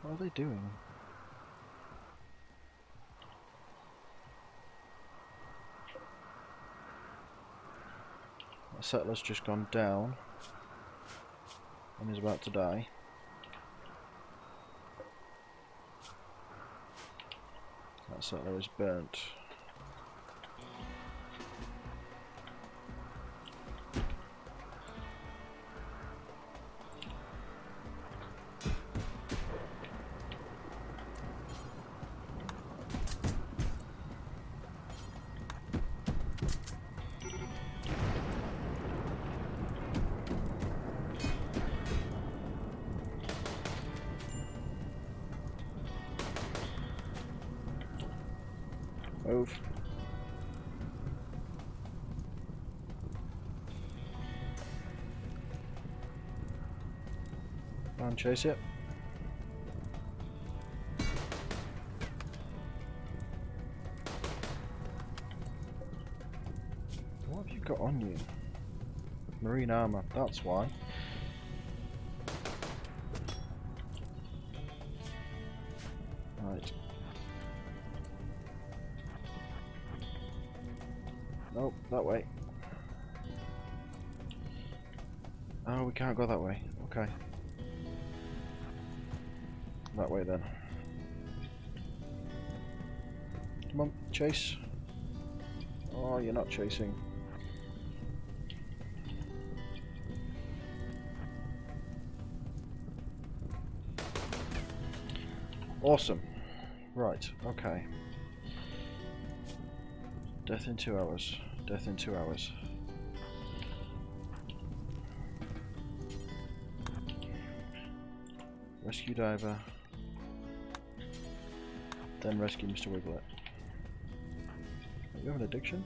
What are they doing? That settler's just gone down and is about to die. That settler is burnt. Move. Come on, chase it. What have you got on you? Marine armor, that's why. Right. Nope, that way. Oh, we can't go that way. Okay. That way then. Come on, chase. Oh, you're not chasing. Awesome. Right, okay. Death in 2 hours. Death in 2 hours. Rescue diver. Then rescue Mr. Wiglet. You have an addiction?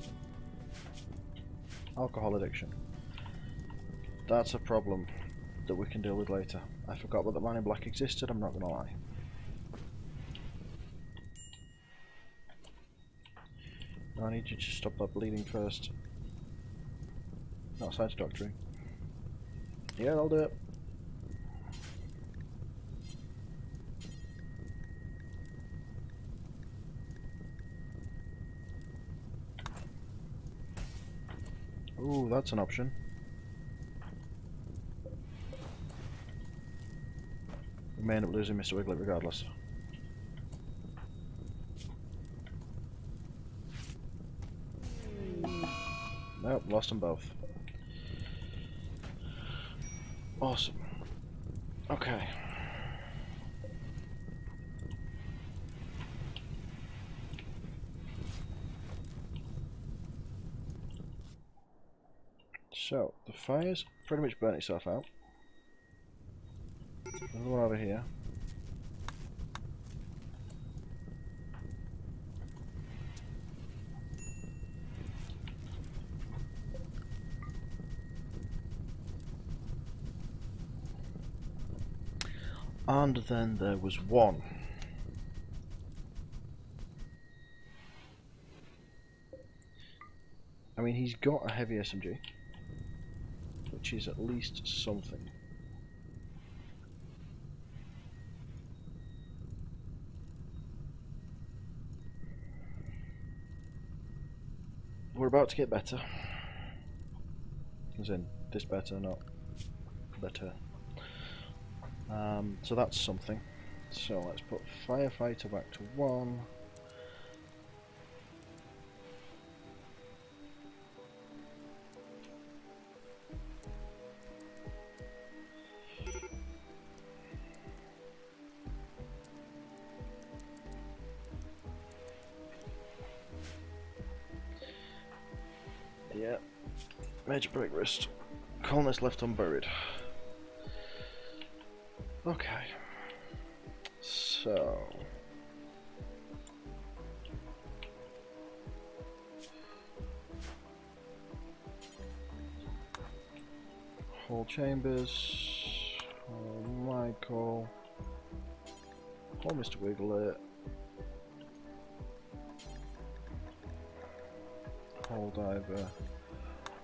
Alcohol addiction. That's a problem that we can deal with later. I forgot that the man in black existed, I'm not gonna lie. I need you to stop that bleeding first. Not side doctoring. Yeah, I'll do it. Ooh, that's an option. We may end up losing Mr. Wiglet regardless. Nope, lost them both. Awesome. Okay. So, the fire's pretty much burnt itself out. Another one over here. And then there was one. I mean, he's got a heavy SMG, which is at least something. We're about to get better. As in, this better, not better. So that's something. So let's put firefighter back to 1. Yeah, major break wrist. Colonist left unburied. Okay, so whole chambers, whole Michael, whole Mr. Wiglet, whole diver,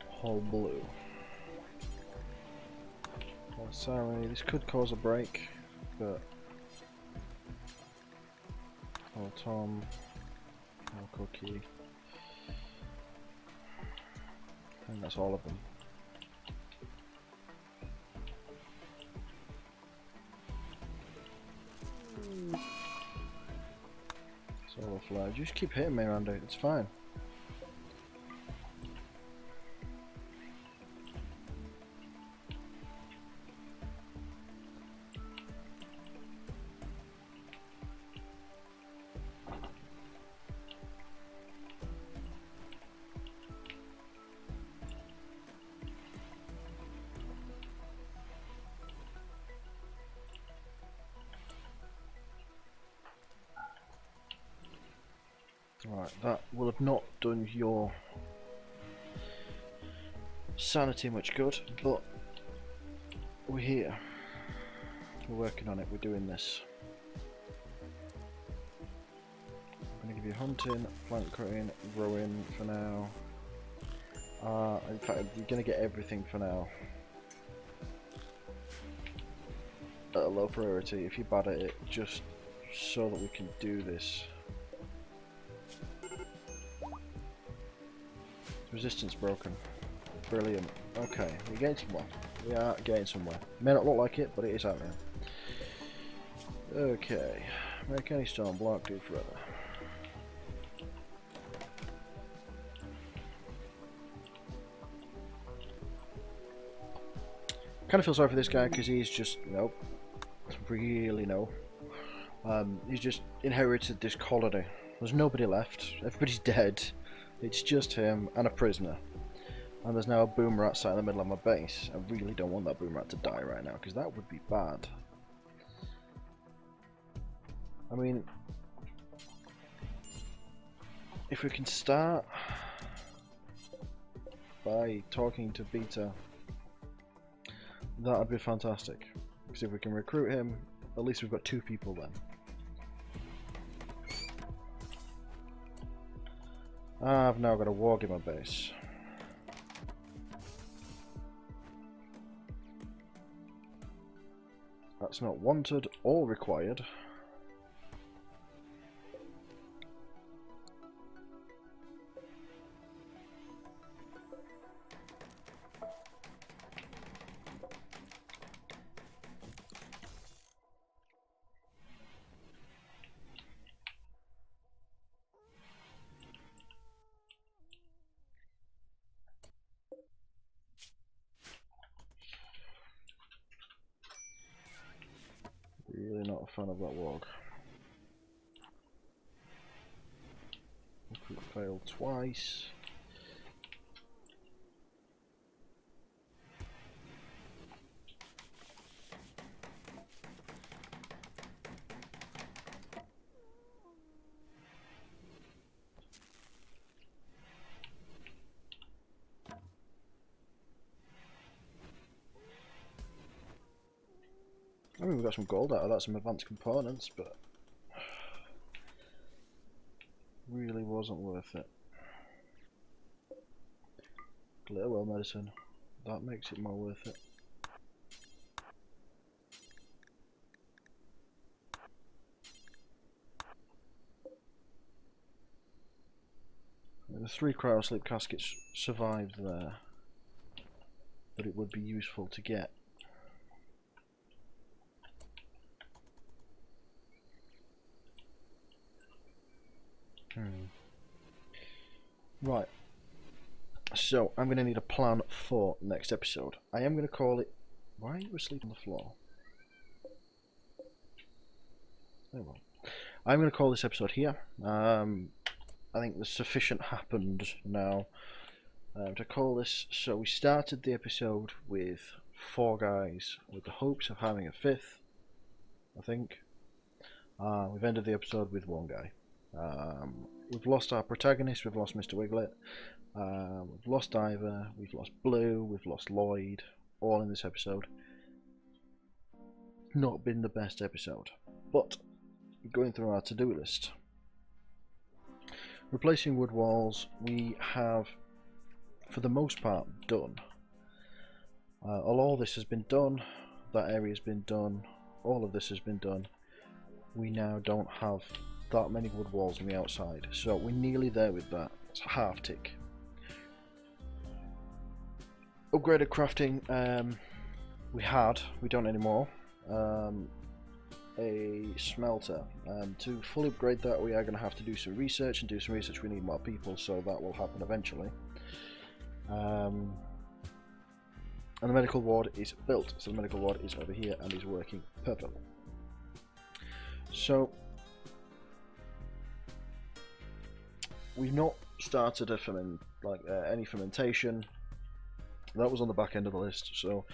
whole blue. Oh, sorry, this could cause a break, but oh, Tom, oh, Cookie. I think that's all of them. Solar flare. Just keep hitting me, Randy. It's fine. Right, that will have not done your sanity much good, but we're here. We're working on it, we're doing this. I'm going to give you hunting, plant cutting, rowing for now. In fact, you're going to get everything for now. At a low priority, if you're bad at it, just so that we can do this. Resistance broken. Brilliant. Okay, we're getting somewhere. We are getting somewhere. May not look like it, but it is out there. Okay. Make any stone block do forever. Kind of feel sorry for this guy because he's just nope. Really no. He's just inherited this colony. There's nobody left. Everybody's dead. It's just him and a prisoner. And there's now a boom rat sat in the middle of my base. I really don't want that boom rat to die right now, because that would be bad. I mean, if we can start by talking to Beta, that would be fantastic. Because if we can recruit him, at least we've got 2 people then. I've now got a wargamer base. That's not wanted or required. Really not a fan of that warg. Recruit failed twice. I mean, we got some gold out of that, some advanced components, but really wasn't worth it. Glitter well medicine, that makes it more worth it. The 3 cryosleep caskets survived there, but it would be useful to get. Right, so I'm going to need a plan for next episode. I am going to call it... Why are you asleep on the floor? Oh well. I'm going to call this episode here. I think there's sufficient happened now to call this. So we started the episode with 4 guys with the hopes of having a 5th, I think. We've ended the episode with 1 guy. We've lost our protagonist, we've lost Mr. Wiglet, we've lost Diver, we've lost Blue, we've lost Lloyd, all in this episode. Not been the best episode, but going through our to-do list. Replacing wood walls, we have, for the most part, done. All this has been done, that area has been done, all of this has been done. We now don't have that many wood walls on the outside, so we're nearly there with that. It's a half tick. Upgraded crafting, we don't anymore, a smelter. To fully upgrade that, we are going to have to do some research, and we need more people, so that will happen eventually. And the medical ward is built, so the medical ward is over here and is working perfectly. So we've not started any fermentation. That was on the back end of the list, so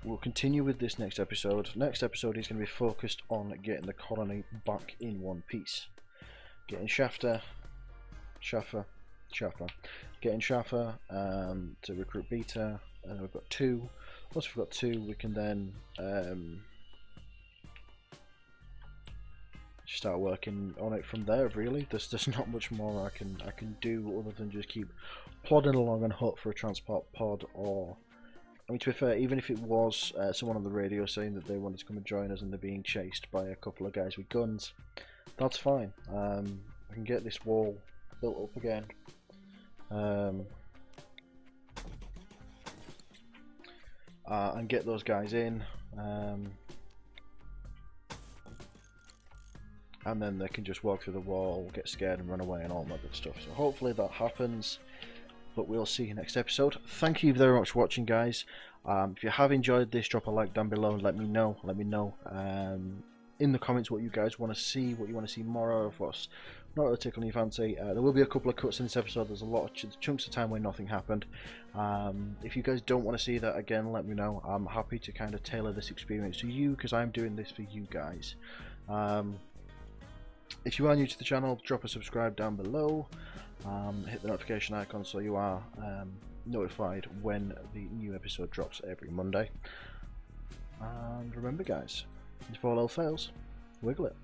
we'll continue with this next episode. Next episode is going to be focused on getting the colony back in one piece. Getting Shaffer, getting Shaffer to recruit Beta, and we've got 2. Once we've got 2, we can then start working on it from there. Really, there's not much more I can do other than just keep plodding along and hope for a transport pod, or, I mean, to be fair, even if it was someone on the radio saying that they wanted to come and join us and they're being chased by a couple of guys with guns, that's fine. I can get this wall built up again. And get those guys in. And then they can just walk through the wall, get scared and run away and all that good stuff. So hopefully that happens, but we'll see you next episode. Thank you very much for watching, guys. If you have enjoyed this, drop a like down below and let me know in the comments what you guys want to see, what you want to see more of, what's not really tickling your fancy. There will be a couple of cuts in this episode. There's a lot of chunks of time where nothing happened. If you guys don't want to see that, again, let me know. I'm happy to kind of tailor this experience to you, because I'm doing this for you guys. If you are new to the channel, drop a subscribe down below. Hit the notification icon so you are notified when the new episode drops every Monday. And remember guys, if all else fails, wiggle it.